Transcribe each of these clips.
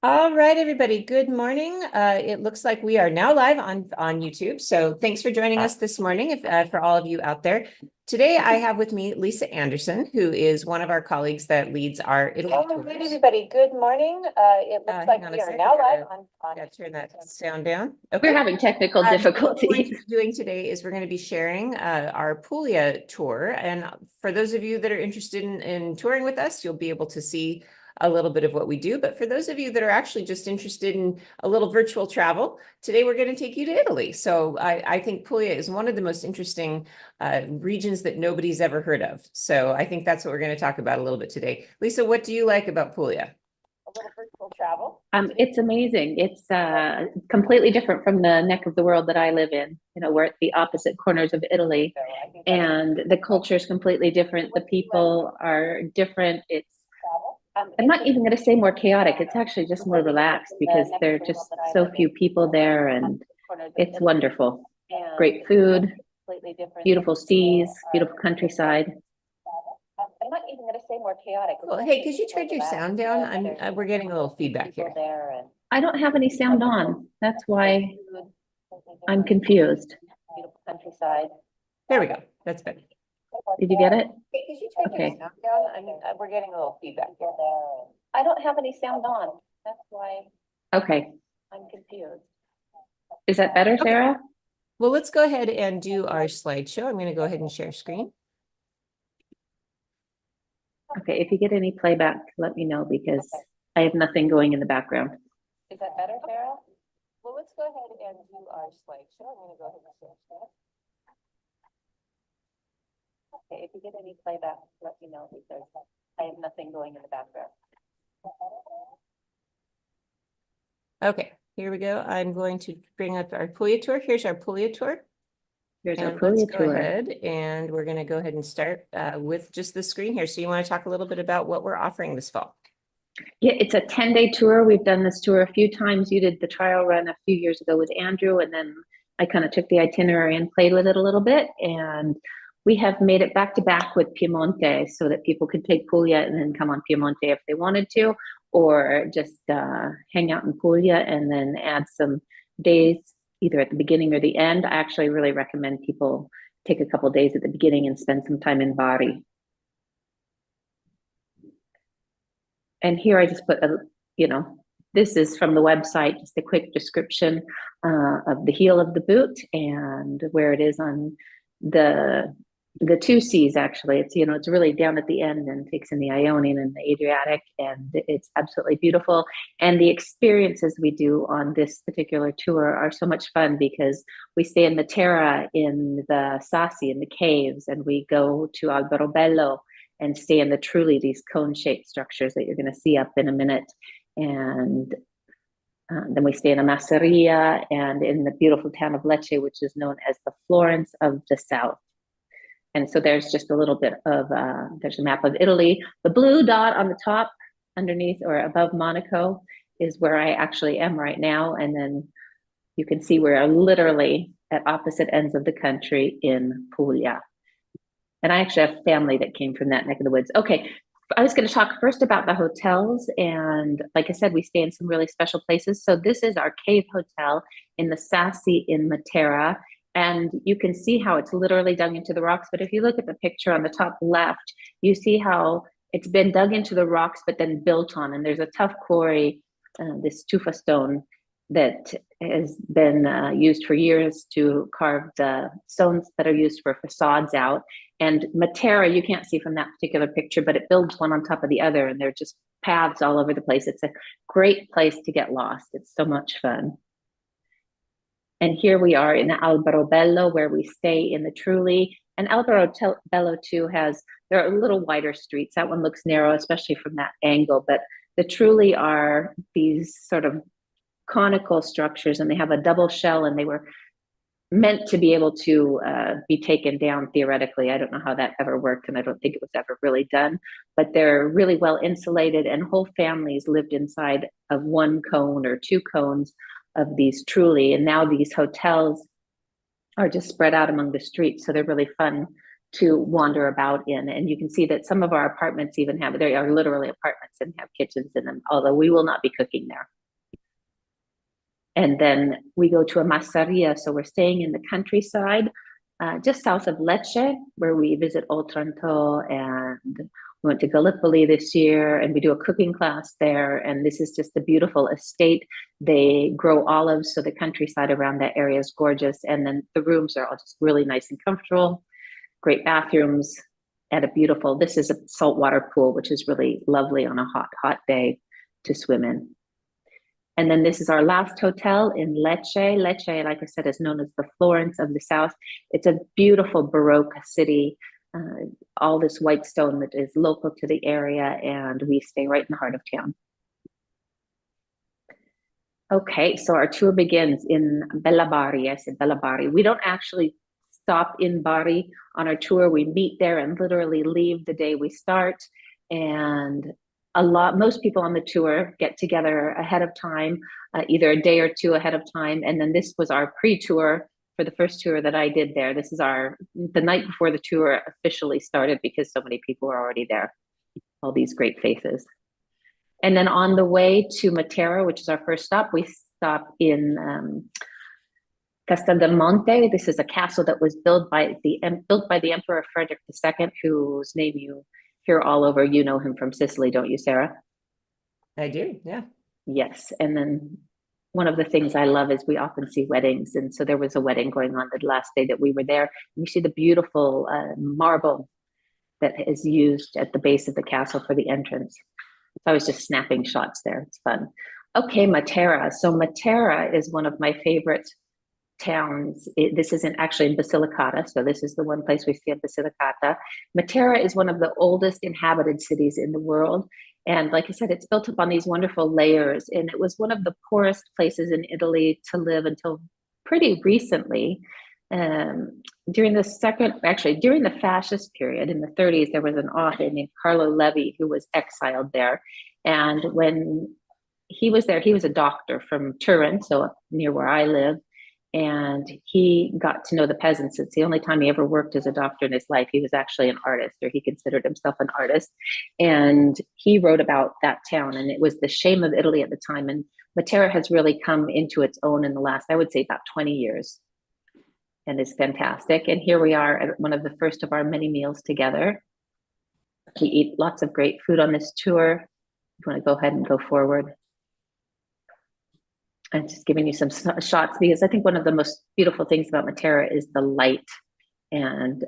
All right, everybody. Good morning. It looks like we are now live on YouTube. So thanks for joining us this morning, for all of you out there. Today, I have with me Lisa Anderson, who is one of our colleagues that leads our Italy tours. All right, everybody. Good morning. It looks like we are now live on. Gotta turn that sound down. Okay. We're having technical What we're going to difficulties. be doing today is we're going to be sharing our Puglia tour. And for those of you that are interested in touring with us, you'll be able to see a little bit of what we do. But for those of you that are actually just interested in a little virtual travel, today we're going to take you to Italy. So I think Puglia is one of the most interesting regions that nobody's ever heard of. So I think that's what we're going to talk about a little bit today. Lisa, what do you like about Puglia? A little virtual travel. It's amazing. It's completely different from the neck of the world that I live in. You know, we're at the opposite corners of Italy, and the culture is completely different. The people are different. I'm not even going to say more chaotic. It's actually just more relaxed because there are just so few people there, and it's wonderful. Great food, beautiful seas, beautiful countryside. I'm not even going to say more chaotic. Well, hey, could you turn your sound down? We're getting a little feedback here. I don't have any sound on. That's why I'm confused. Beautiful countryside. There we go. That's better. Did you get it? Okay. We're getting a little feedback here. I don't have any sound on. That's why Okay. I'm confused. Is that better, Sarah? Okay. Well, let's go ahead and do our slideshow. I'm going to go ahead and share screen. Okay, if you get any playback, let me know because I have nothing going in the background. Is that better, Sarah? Well, let's go ahead and do our slideshow. I'm going to go ahead and share screen. Okay, if you get any playback, let me know because I have nothing going in the background. Okay, here we go. I'm going to bring up our Puglia tour. Here's our Puglia tour. Here's our And Puglia let's go tour. ahead and we're going to go ahead and start with just the screen here. So you want to talk a little bit about what we're offering this fall? Yeah, it's a 10-day tour. We've done this tour a few times. You did the trial run a few years ago with Andrew, and then I kind of took the itinerary and played with it a little bit. And we have made it back to back with Piemonte so that people could take Puglia and then come on Piemonte if they wanted to, or just hang out in Puglia and then add some days either at the beginning or the end. I actually really recommend people take a couple days at the beginning and spend some time in Bari. And here I just put this is from the website, just a quick description of the heel of the boot and where it is on the two seas. Actually, it's really down at the end and takes in the Ionian and the Adriatic, and it's absolutely beautiful. And the experiences we do on this particular tour are so much fun because we stay in Matera in the Sassi in the caves, and we go to Alberobello and stay in the truly these cone-shaped structures that you're going to see up in a minute. And then we stay in a masseria and in the beautiful town of Lecce, which is known as the Florence of the South. And so there's just a little bit of, there's a map of Italy. The blue dot on the top underneath or above Monaco is where I actually am right now. And then you can see we're literally at opposite ends of the country in Puglia. And I actually have family that came from that neck of the woods. Okay, I was going to talk first about the hotels. And like I said, we stay in some really special places. So this is our cave hotel in the Sassi in Matera. And you can see how it's literally dug into the rocks. But if you look at the picture on the top left, you see how it's been dug into the rocks, but then built on. And there's a tough quarry, this tufa stone, that has been used for years to carve the stones that are used for facades out. And Matera, you can't see from that particular picture, but it builds one on top of the other, and they're just paths all over the place. It's a great place to get lost. It's so much fun. And here we are in Alberobello, where we stay in the Trulli. And Alberobello too there are little wider streets. That one looks narrow, especially from that angle, but the Trulli are these sort of conical structures, and they have a double shell, and they were meant to be able to be taken down theoretically. I don't know how that ever worked, and I don't think it was ever really done, but they're really well insulated, and whole families lived inside of one cone or two cones of these Trulli. And now these hotels are just spread out among the streets, so they're really fun to wander about in. And you can see that some of our apartments even have, they are literally apartments and have kitchens in them, although we will not be cooking there. And then we go to a masseria. So we're staying in the countryside, just south of Lecce, where we visit Otranto, and we went to Gallipoli this year, and we do a cooking class there. And this is just a beautiful estate. They grow olives, so the countryside around that area is gorgeous. And then the rooms are all just really nice and comfortable, great bathrooms, and a beautiful, this is a saltwater pool, which is really lovely on a hot, hot day to swim in. And then this is our last hotel in Lecce. Lecce, like I said, is known as the Florence of the South. It's a beautiful Baroque city, all this white stone that is local to the area, and we stay right in the heart of town. Okay, so our tour begins in Bella Bari. I said Bella Bari. We don't actually stop in Bari on our tour. We meet there and literally leave the day we start. And most people on the tour get together ahead of time, either a day or two ahead of time. And then this was our pre-tour for the first tour that I did there. This is the night before the tour officially started, because so many people were already there, all these great faces. And then on the way to Matera, which is our first stop, we stop in Castel del Monte. This is a castle that was built by the Emperor Frederick II, whose name you hear all over. You know him from Sicily, don't you, Sarah? I do, yeah. Yes. And then one of the things I love is we often see weddings. And so there was a wedding going on the last day that we were there. You see the beautiful marble that is used at the base of the castle for the entrance. So I was just snapping shots there. It's fun. Okay, Matera. So Matera is one of my favorite towns. This isn't actually in Basilicata, so this is the one place we see in Basilicata. Matera is one of the oldest inhabited cities in the world. And like I said, it's built up on these wonderful layers. And it was one of the poorest places in Italy to live until pretty recently. During the fascist period in the 30s, there was an author named Carlo Levi who was exiled there. And when he was there, he was a doctor from Turin, so near where I live. And he got to know the peasants. It's the only time he ever worked as a doctor in his life. He was actually an artist, or he considered himself an artist. And he wrote about that town, and it was the shame of Italy at the time. And Matera has really come into its own in the last, I would say, about 20 years. And it's fantastic. And here we are at one of the first of our many meals together. We eat lots of great food on this tour. If you want to go ahead and go forward. I'm just giving you some shots because I think one of the most beautiful things about Matera is the light, and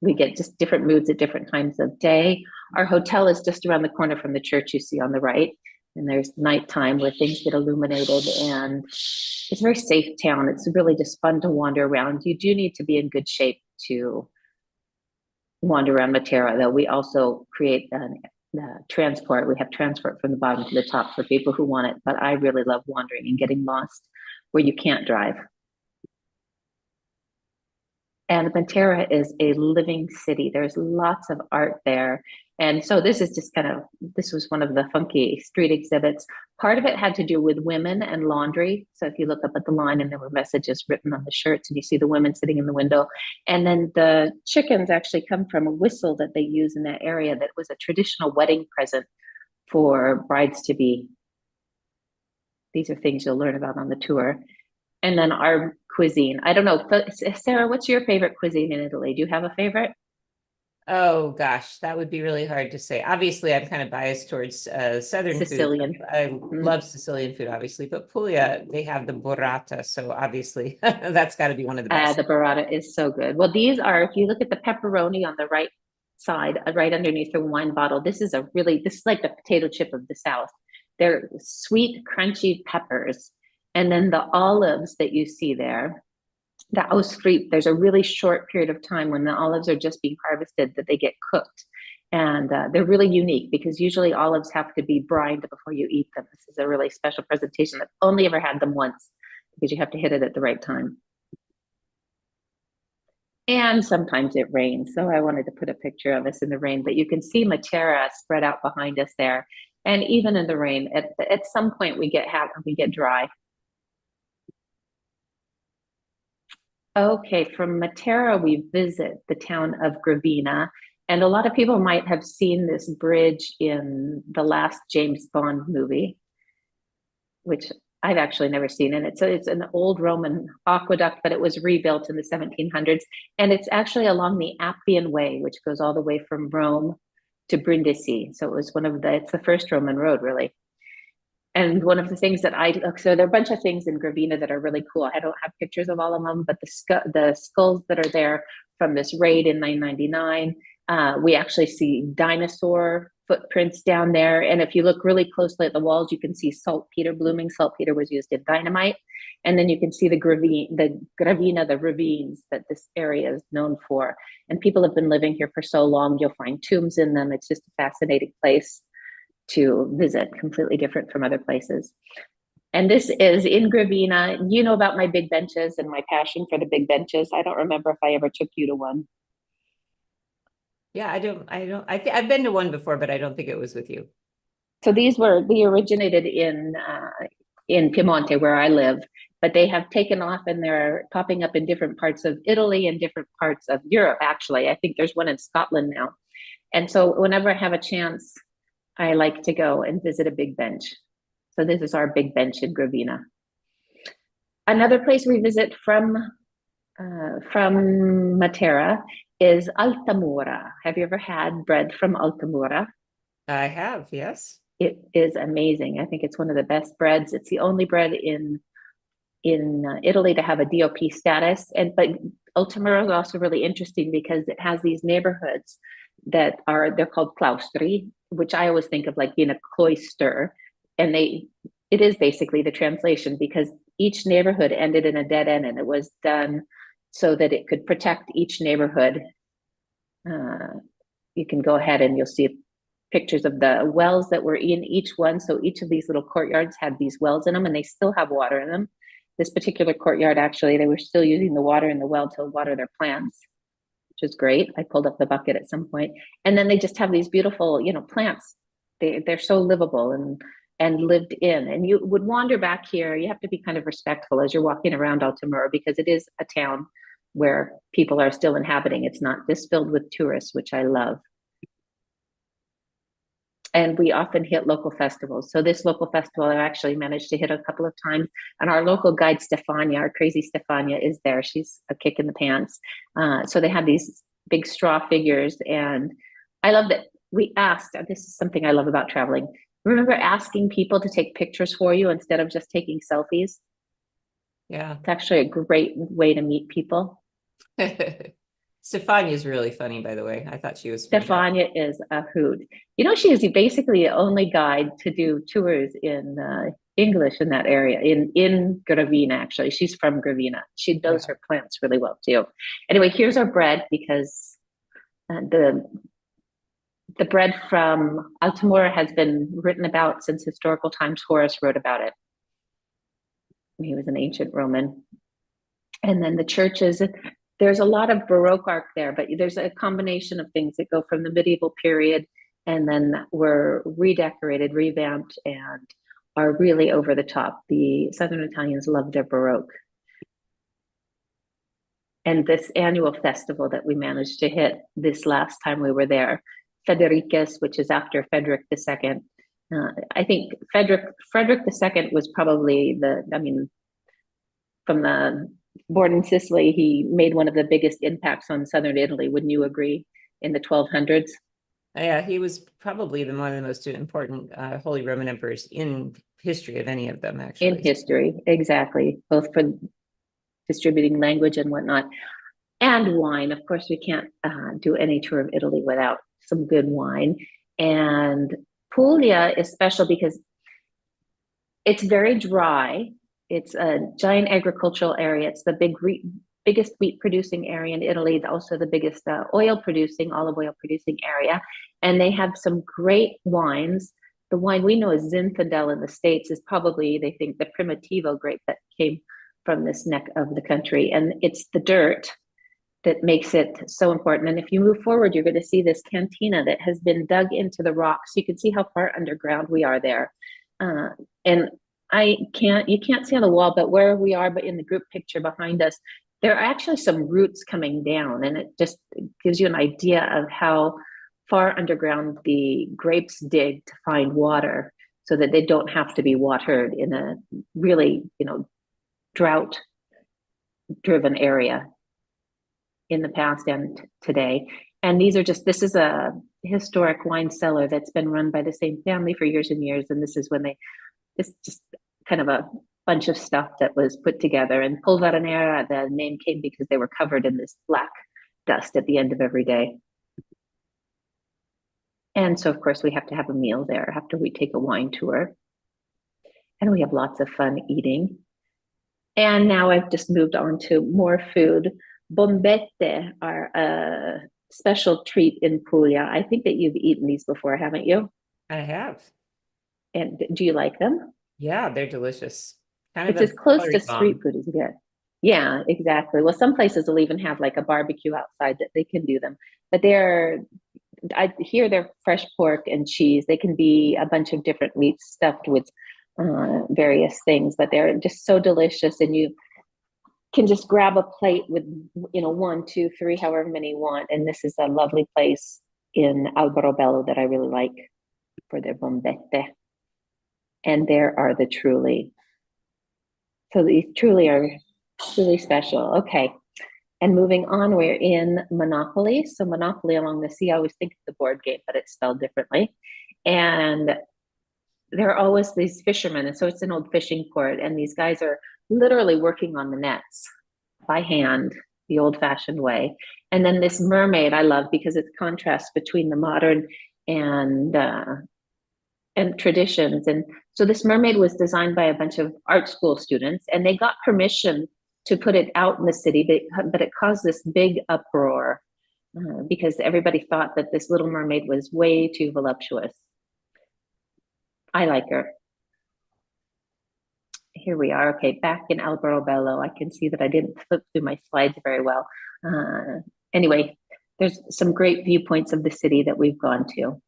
we get just different moods at different times of day. Our hotel is just around the corner from the church you see on the right, and there's nighttime where things get illuminated, and it's a very safe town. It's really just fun to wander around. You do need to be in good shape to wander around Matera, though. We also create transport. We have transport from the bottom to the top for people who want it, but I really love wandering and getting lost where you can't drive. And Matera is a living city. There's lots of art there. And so this was one of the funky street exhibits. Part of it had to do with women and laundry. So if you look up at the line, and there were messages written on the shirts, and you see the women sitting in the window. And then the chickens actually come from a whistle that they use in that area that was a traditional wedding present for brides-to-be. These are things you'll learn about on the tour. And then our cuisine. I don't know, Sarah, what's your favorite cuisine in Italy? Do you have a favorite? Oh gosh, that would be really hard to say. Obviously, I'm kind of biased towards Southern Sicilian. food. I love Sicilian food, obviously, but Puglia, they have the burrata, so obviously that's got to be one of the best. The burrata is so good. Well, these are, if you look at the pepperoni on the right side, right underneath the wine bottle, this is like the potato chip of the South. They're sweet, crunchy peppers. And then the olives that you see there, the Ausfried, there's a really short period of time when the olives are just being harvested that they get cooked. And they're really unique because usually olives have to be brined before you eat them. This is a really special presentation. I've only ever had them once because you have to hit it at the right time. And sometimes it rains. So I wanted to put a picture of us in the rain, but you can see Matera spread out behind us there. And even in the rain, at some point we get dry. Okay, from Matera, we visit the town of Gravina. And a lot of people might have seen this bridge in the last James Bond movie, which I've actually never seen. And it's an old Roman aqueduct, but it was rebuilt in the 1700s. And it's actually along the Appian Way, which goes all the way from Rome to Brindisi. So it was it's the first Roman road, really. And one of the things that I look, so there are a bunch of things in Gravina that are really cool. I don't have pictures of all of them, but the skulls that are there from this raid in 999, we actually see dinosaur footprints down there. And if you look really closely at the walls, you can see saltpeter blooming. Saltpeter was used in dynamite. And then you can see the Gravina, the ravines that this area is known for. And people have been living here for so long, you'll find tombs in them. It's just a fascinating place to visit, completely different from other places. And this is in Gravina. You know about my big benches and my passion for the big benches. I don't remember if I ever took you to one. Yeah, I've been to one before, but I don't think it was with you. So they originated in Piemonte, where I live, but they have taken off and they're popping up in different parts of Italy and different parts of Europe, actually. I think there's one in Scotland now. And so whenever I have a chance, I like to go and visit a big bench. So this is our big bench in Gravina. Another place we visit from Matera is Altamura. Have you ever had bread from Altamura? I have, yes. It is amazing. I think it's one of the best breads. It's the only bread in Italy to have a DOP status. But Altamura is also really interesting because it has these neighborhoods they're called claustri, which I always think of like being a cloister. And it is basically the translation, because each neighborhood ended in a dead end, and it was done so that it could protect each neighborhood. You can go ahead and you'll see pictures of the wells that were in each one. So each of these little courtyards had these wells in them, and they still have water in them. This particular courtyard, actually, they were still using the water in the well to water their plants, which is great. I pulled up the bucket at some point. And then they just have these beautiful, plants. They're so livable and lived in. And you would wander back here. You have to be kind of respectful as you're walking around Altamura, because it is a town where people are still inhabiting. It's not just filled with tourists, which I love. And we often hit local festivals. So this local festival, I actually managed to hit a couple of times. And our local guide, Stefania, our crazy Stefania, is there. She's a kick in the pants. So they have these big straw figures. And I love that we asked, this is something I love about traveling. Remember asking people to take pictures for you instead of just taking selfies? Yeah. It's actually a great way to meet people. Stefania is really funny, by the way. I thought she was fantastic. Stefania is a hoot. She is basically the only guide to do tours in English in that area, in Gravina, actually. She's from Gravina. She knows her plants really well, too. Anyway, here's our bread, because the bread from Altamura has been written about since historical times. Horace wrote about it. He was an ancient Roman. And then the churches, there's a lot of Baroque art there, but there's a combination of things that go from the medieval period and then were redecorated, revamped, and are really over the top. The Southern Italians love their Baroque. And this annual festival that we managed to hit this last time we were there, Federicus, which is after Frederick II. I think Frederick II was probably from the born in Sicily, he made one of the biggest impacts on southern Italy. Wouldn't you agree? In the 1200s. Yeah, he was probably one of the most important Holy Roman emperors in history of any of them, actually. In history, exactly. Both for distributing language and whatnot. And wine. Of course, we can't do any tour of Italy without some good wine. And Puglia is special because it's very dry. It's a giant agricultural area. It's the biggest wheat producing area in Italy, also the biggest olive oil producing area. And they have some great wines. The wine we know as Zinfandel in the States is probably, they think, the Primitivo grape that came from this neck of the country. And it's the dirt that makes it so important. And if you move forward, you're going to see this cantina that has been dug into the rocks. You can see how far underground we are there. And you can't see on the wall, but where we are, but in the group picture behind us, there are actually some roots coming down, and it just gives you an idea of how far underground the grapes dig to find water so that they don't have to be watered in a really, drought driven area in the past and today. And this is a historic wine cellar that's been run by the same family for years and years. And this is when this just kind of a bunch of stuff that was put together. And Polveronera, the name came because they were covered in this black dust at the end of every day. And so, of course, we have to have a meal there after we take a wine tour. And we have lots of fun eating. And now I've just moved on to more food. Bombette are a special treat in Puglia. I think that you've eaten these before, haven't you? I have. And do you like them? Yeah, they're delicious. Kind of It's a as close calorie to street bomb. food as you get. Yeah, exactly. Well, some places will even have like a barbecue outside that they can do them. But I hear they're fresh pork and cheese. They can be a bunch of different meats stuffed with various things, but they're just so delicious. And you can just grab a plate with, one, two, three, however many you want. And this is a lovely place in Alberobello that I really like for their bombette. And there are so these truly are really special. Okay. And moving on, we're in Monopoly. So Monopoly along the sea, I always think of the board game, but it's spelled differently. And there are always these fishermen. And so it's an old fishing port. And these guys are literally working on the nets by hand, the old fashioned way. And then this mermaid I love because it's contrast between the modern and traditions. And so this mermaid was designed by a bunch of art school students, and they got permission to put it out in the city, but it caused this big uproar because everybody thought that this little mermaid was way too voluptuous. I like her. Here we are. Okay, back in Alberobello. I can see that I didn't flip through my slides very well. Anyway, there's some great viewpoints of the city that we've gone to.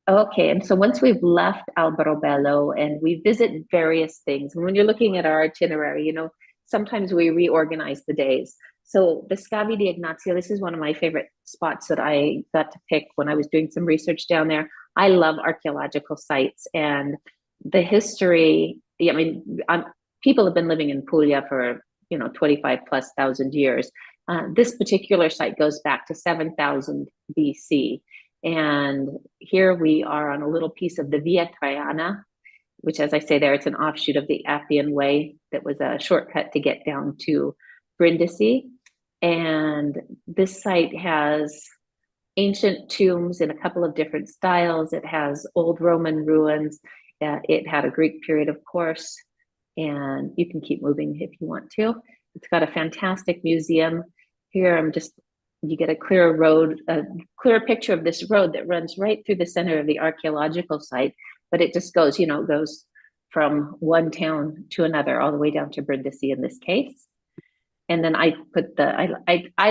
Okay, and so once we've left Alberobello and we visit various things, and when you're looking at our itinerary, sometimes we reorganize the days. So the Scavi di Ignazio, this is one of my favorite spots that I got to pick when I was doing some research down there. I love archaeological sites and the history. I mean, people have been living in Puglia for 25,000+ years. This particular site goes back to 7,000 BC. And here we are on a little piece of the Via Traiana, which, as I say there, it's an offshoot of the Appian Way that was a shortcut to get down to Brindisi. And this site has ancient tombs in a couple of different styles. It has old Roman ruins. It had a Greek period, of course, and you can keep moving if you want to. It's got a fantastic museum. Here you get a clearer road, a clearer picture of this road that runs right through the center of the archaeological site, but it just goes, goes from one town to another, all the way down to Brindisi in this case. And then I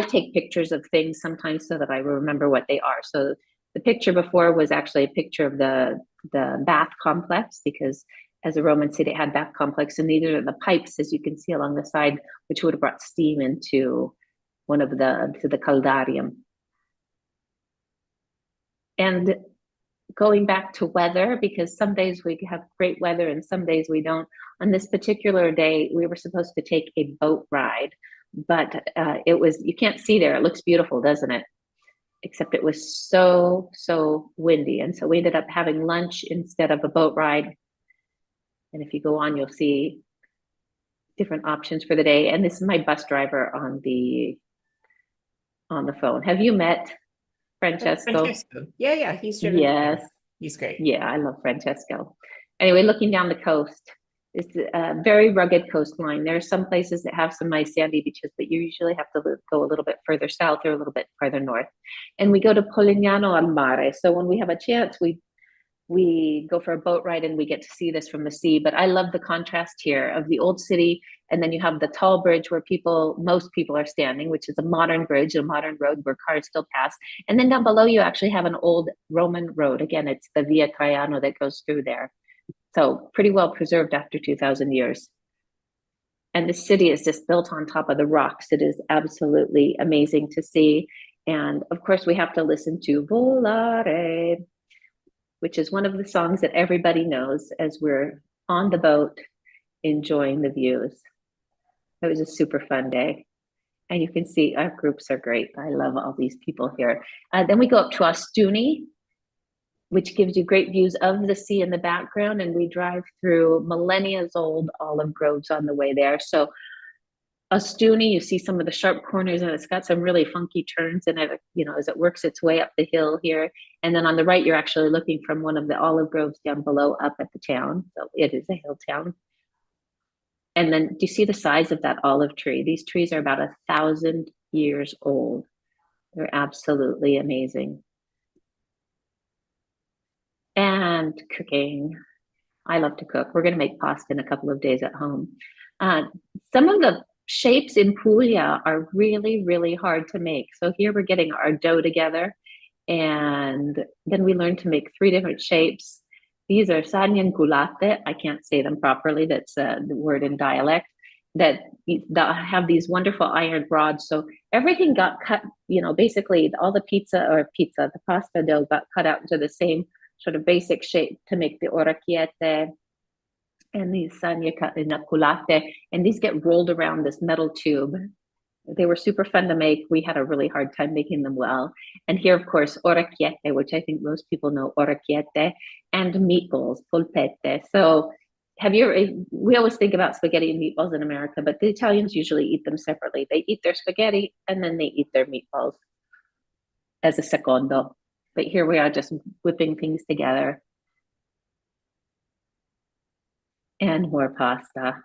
take pictures of things sometimes so that I remember what they are. So the picture before was actually a picture of the bath complex, because as a Roman city, it had bath complex, and these are the pipes, as you can see along the side, which would have brought steam into to the caldarium. And going back to weather, because some days we have great weather and some days we don't. On this particular day, we were supposed to take a boat ride, but you can't see there. It looks beautiful, doesn't it? Except it was so windy. And so we ended up having lunch instead of a boat ride. And if you go on, you'll see different options for the day. And this is my bus driver on the phone. Have you met Francesco? Yeah, he's driven. Yes. He's great. Yeah, I love Francesco. Anyway, looking down the coast, it's a very rugged coastline. There are some places that have some nice sandy beaches, but you usually have to go a little bit further south or a little bit further north. And we go to Polignano al Mare. So when we have a chance, we go for a boat ride and we get to see this from the sea. But I love the contrast here of the old city, and then you have the tall bridge where most people are standing, which is a modern bridge, a modern road where cars still pass. And then down below you actually have an old Roman road. Again, it's the Via Traiano that goes through there. So pretty well preserved after 2,000 years. And the city is just built on top of the rocks. It is absolutely amazing to see. And of course, we have to listen to Volare, which is one of the songs that everybody knows as we're on the boat enjoying the views. It was a super fun day. And you can see our groups are great. I love all these people here. Then we go up to Ostuni, which gives you great views of the sea in the background. And we drive through millennia's old olive groves on the way there. So Ostuni, you see some of the sharp corners, and it's got some really funky turns in it, you know, as it works its way up the hill here. And then on the right, you're actually looking from one of the olive groves down below up at the town. So it is a hill town. And then do you see the size of that olive tree? These trees are about 1,000 years old. They're absolutely amazing. And cooking. I love to cook. We're going to make pasta in a couple of days at home. Some of the shapes in Puglia are really, really hard to make. So here we're getting our dough together, and then we learn to make 3 different shapes. These are sagnan culate. I can't say them properly. That's the word in dialect. That have these wonderful iron rods. So everything got cut, you know, basically all the the pasta dough got cut out into the same sort of basic shape to make the orecchiette and these sagna culate. And these get rolled around this metal tube. They were super fun to make. We had a really hard time making them well. And here, of course, orecchiette, which I think most people know, orecchiette, and meatballs, polpette. So we always think about spaghetti and meatballs in America, but the Italians usually eat them separately. They eat their spaghetti and then they eat their meatballs as a secondo. But here we are just whipping things together. And more pasta.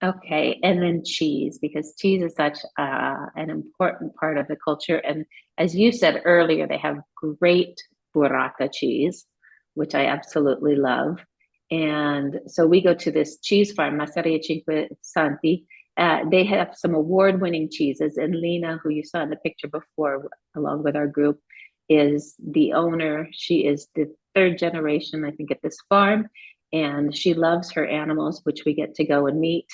Okay, and then cheese, because cheese is such an important part of the culture. And as you said earlier, they have great burrata cheese, which I absolutely love. And so we go to this cheese farm, Masseria Cinque Santi. They have some award-winning cheeses, and Lena, who you saw in the picture before, along with our group, is the owner. She is the 3rd generation, I think, at this farm, and she loves her animals, which we get to go and meet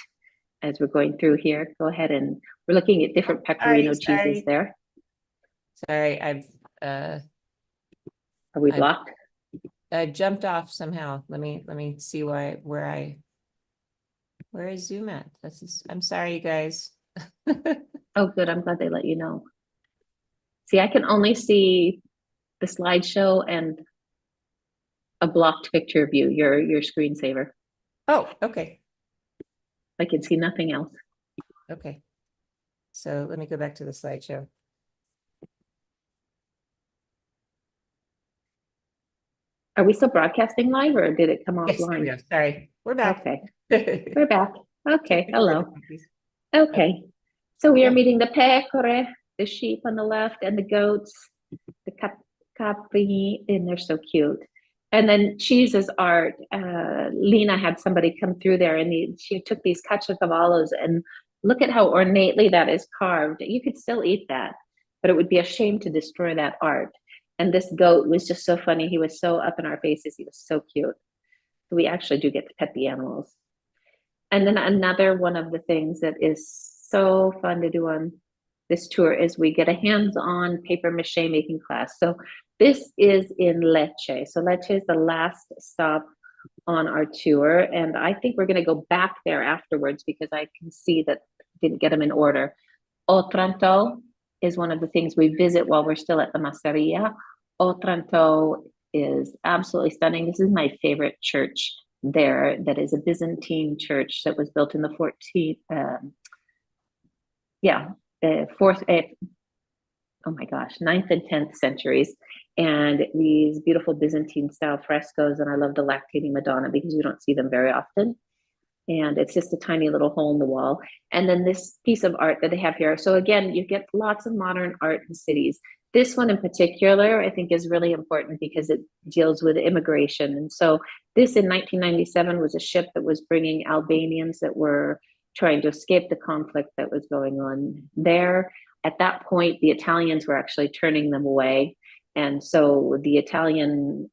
as we're going through here. Go ahead, and we're looking at different pecorino cheeses there. Sorry, Are we blocked? I jumped off somehow. Let me see where I zoom at. I'm sorry, you guys. Oh, good. I'm glad they let you know. See, I can only see the slideshow and a blocked picture of you, your screensaver. Oh, okay. I can see nothing else. Okay. So let me go back to the slideshow. Are we still broadcasting live, or did it come offline? Yes, sorry. We're back. Okay. We're back. Okay. Hello. Okay. So we are meeting the pecore, the sheep on the left, and the goats, the capri, and they're so cute. And then cheese's art. Lena had somebody come through there, and she took these caciocavallos, and look at how ornately that is carved. You could still eat that, but it would be a shame to destroy that art. And this goat was just so funny. He was so up in our faces. He was so cute. We actually do get to pet the animals. And then another one of the things that is so fun to do on this tour is we get a hands-on paper mache making class. So this is in Lecce. So Lecce is the last stop on our tour. And I think we're going to go back there afterwards because I can see that didn't get them in order. Otranto is one of the things we visit while we're still at the Masseria. Otranto is absolutely stunning. This is my favorite church there. That is a Byzantine church that was built in the 9th and 10th centuries. And these beautiful Byzantine style frescoes. And I love the lactating Madonna because you don't see them very often. And it's just a tiny little hole in the wall. And then this piece of art that they have here. So again, you get lots of modern art in cities. This one in particular, I think, is really important because it deals with immigration. And so this in 1997 was a ship that was bringing Albanians that were trying to escape the conflict that was going on there. At that point, the Italians were actually turning them away. And so the Italian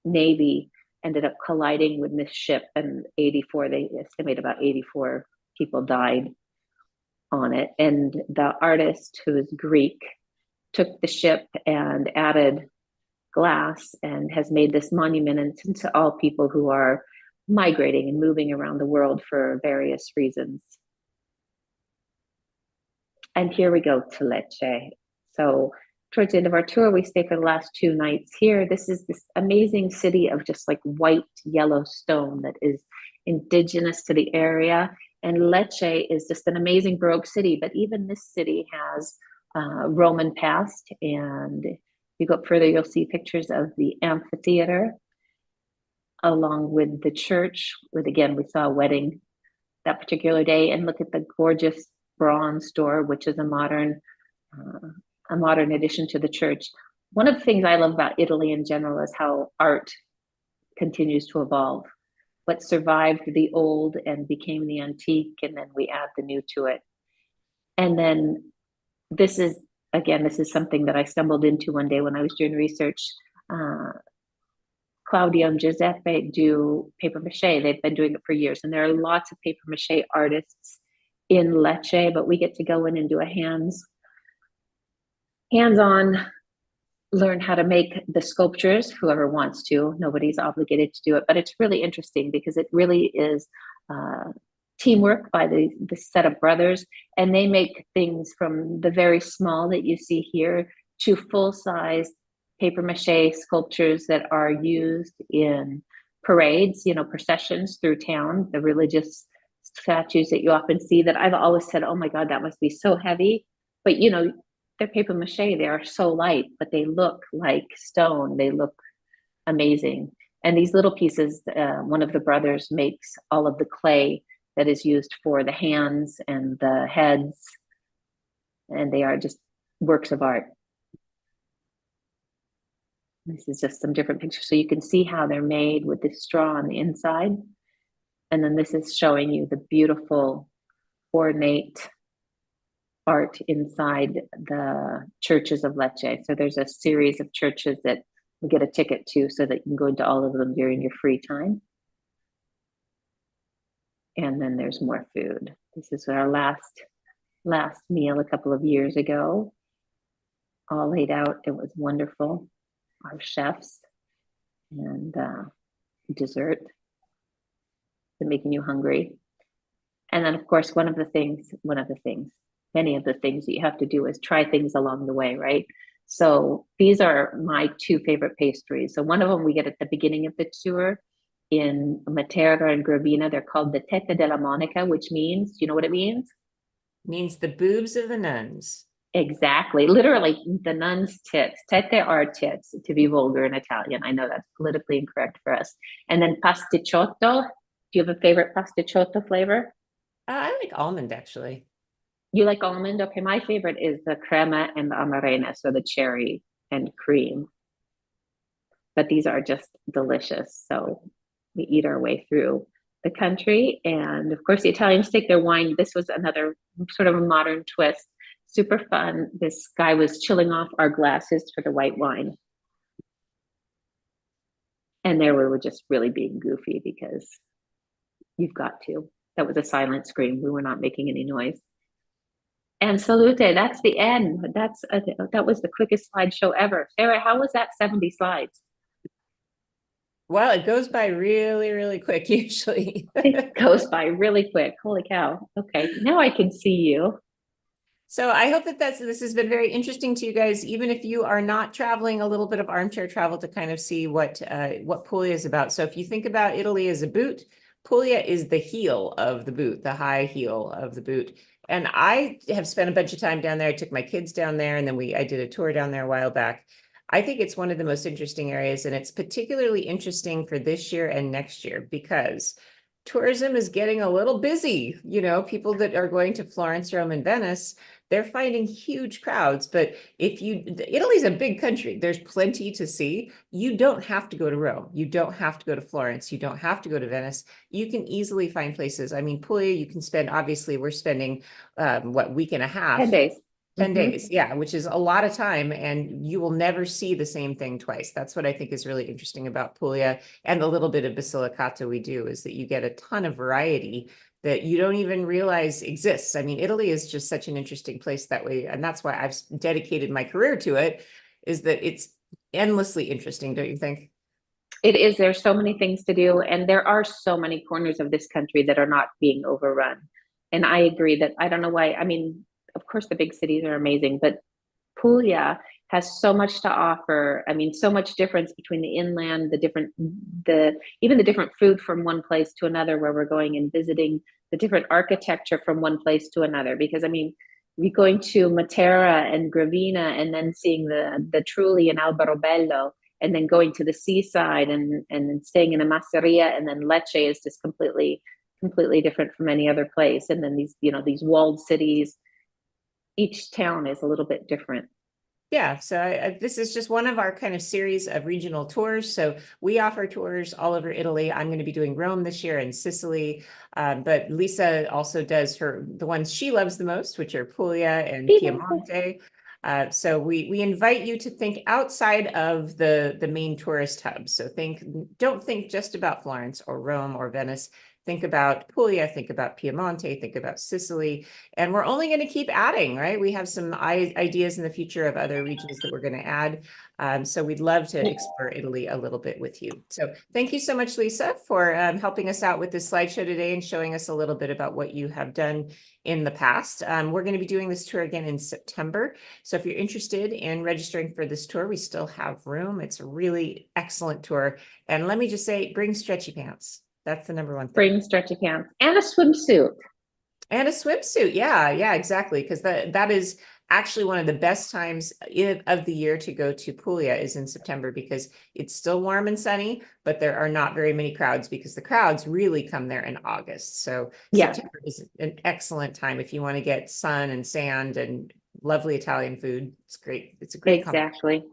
Navy ended up colliding with this ship in 84. They estimate about 84 people died on it. And the artist, who is Greek, took the ship and added glass and has made this monument to all people who are migrating and moving around the world for various reasons. And here we go to Lecce. So towards the end of our tour, we stay for the last 2 nights here. This is this amazing city of just like white, yellow stone that is indigenous to the area. And Lecce is just an amazing Baroque city, but even this city has Roman past. And if you go up further, you'll see pictures of the amphitheater along with the church, with, again, we saw a wedding that particular day. And look at the gorgeous bronze door, which is a modern addition to the church. One of the things I love about Italy in general is how art continues to evolve. What survived the old and became the antique, and then we add the new to it. And then this is something that I stumbled into one day when I was doing research. Claudia and Giuseppe do paper mache. They've been doing it for years, and there are lots of paper mache artists in Lecce, but we get to go in and do a hands-on, learn how to make the sculptures, whoever wants to. Nobody's obligated to do it, but it's really interesting because it really is teamwork by the set of brothers, and they make things from the very small that you see here to full-size paper mache sculptures that are used in parades, processions through town, the religious statues that you often see, that I've always said, oh my God, that must be so heavy. But they're paper mache, they are so light, but they look like stone. They look amazing. And these little pieces, one of the brothers makes all of the clay that is used for the hands and the heads, and they are just works of art. This is just some different pictures, so you can see how they're made with the straw on the inside. And then this is showing you the beautiful ornate art inside the churches of Lecce. So there's a series of churches that you get a ticket to so that you can go into all of them during your free time. And then there's more food. This is our last meal a couple of years ago. All laid out. It was wonderful. Our chefs and dessert. They're making you hungry. And then, of course, many of the things that you have to do is try things along the way, right? So these are my 2 favorite pastries. So one of them we get at the beginning of the tour in Matera and Gravina. They're called the Tette della Monica, which means, do you know what it means? It means the boobs of the nuns. Exactly. Literally, the nuns' tits. Tette are tits, to be vulgar in Italian. I know that's politically incorrect for us. And then pasticciotto. Do you have a favorite pasticciotto flavor? I like almond, actually. You like almond? Okay, my favorite is the crema and the amarena, so the cherry and cream. But these are just delicious. So we eat our way through the country. And of course, the Italians take their wine. This was another sort of a modern twist. Super fun. This guy was chilling off our glasses for the white wine. And there we were just really being goofy because you've got to. That was a silent scream. We were not making any noise. And salute, that's the end. That was the quickest slideshow ever. Sarah, how was that 70 slides? Well, it goes by really, really quick usually. It goes by really quick. Holy cow. Okay, now I can see you. So I hope that this has been very interesting to you guys, even if you are not traveling, a little bit of armchair travel to kind of see what Puglia is about. So if you think about Italy as a boot, Puglia is the heel of the boot, the high heel of the boot. And I have spent a bunch of time down there. I took my kids down there, and then I did a tour down there a while back. I think it's one of the most interesting areas, and it's particularly interesting for this year and next year because tourism is getting a little busy. People that are going to Florence, Rome, and Venice, they're finding huge crowds. But Italy's a big country. There's plenty to see. You don't have to go to Rome. You don't have to go to Florence. You don't have to go to Venice. You can easily find places. I mean, Puglia, you can spend, obviously, we're spending, week and a half? 10 days. 10 days, yeah, which is a lot of time, and you will never see the same thing twice. That's what I think is really interesting about Puglia, and the little bit of Basilicata we do is that you get a ton of variety that you don't even realize exists. I mean, Italy is just such an interesting place that way. And that's why I've dedicated my career to it, is that it's endlessly interesting, don't you think? It is. There's so many things to do, and there are so many corners of this country that are not being overrun. And I agree that I don't know why. I mean, of course, the big cities are amazing, but Puglia has so much to offer. I mean, so much difference between the inland, even the different food from one place to another, where we're going and visiting the different architecture from one place to another. Because I mean, we going to Matera and Gravina, and then seeing the Trulli and Alberobello, and then going to the seaside and then staying in a masseria, and then Lecce is just completely different from any other place. And then these walled cities, each town is a little bit different. Yeah, so this is just one of our kind of series of regional tours. So we offer tours all over Italy. I'm going to be doing Rome this year and Sicily, but Lisa also does the ones she loves the most, which are Puglia and Piemonte. So we invite you to think outside of the main tourist hubs. So don't think just about Florence or Rome or Venice. Think about Puglia, think about Piemonte, think about Sicily, and we're only going to keep adding, right? We have some ideas in the future of other regions that we're going to add. So we'd love to explore Italy a little bit with you. So thank you so much, Lisa, for helping us out with this slideshow today and showing us a little bit about what you have done in the past. We're going to be doing this tour again in September. So if you're interested in registering for this tour, we still have room. It's a really excellent tour. And let me just say, bring stretchy pants. That's the number one thing. Bring stretchy pants and a swimsuit. And a swimsuit. Yeah, exactly. Because that is actually one of the best times of the year to go to Puglia is in September, because it's still warm and sunny, but there are not very many crowds, because the crowds really come there in August. So Yeah. September is an excellent time if you want to get sun and sand and lovely Italian food. It's great. It's a great Exactly.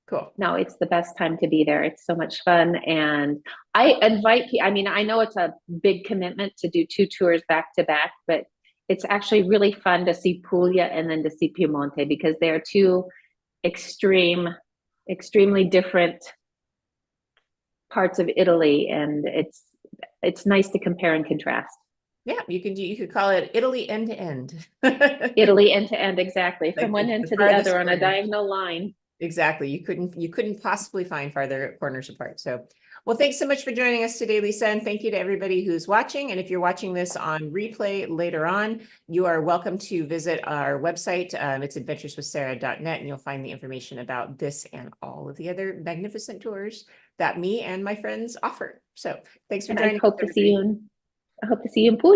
Cool. No, it's the best time to be there. It's so much fun. And I invite people, I mean, I know it's a big commitment to do 2 tours back to back, but it's actually really fun to see Puglia and then to see Piemonte, because they're 2 extremely different parts of Italy. And it's nice to compare and contrast. Yeah, you could call it Italy end to end. Italy end to end, exactly. From Like one end the to the farthest other on a corner. diagonal line. Exactly. You couldn't possibly find farther corners apart. So, well, thanks so much for joining us today, Lisa. And thank you to everybody who's watching. And if you're watching this on replay later on, you are welcome to visit our website. It's adventureswithsarah.net, and you'll find the information about this and all of the other magnificent tours that me and my friends offer. So thanks for And joining us, I hope to see you in Puglia.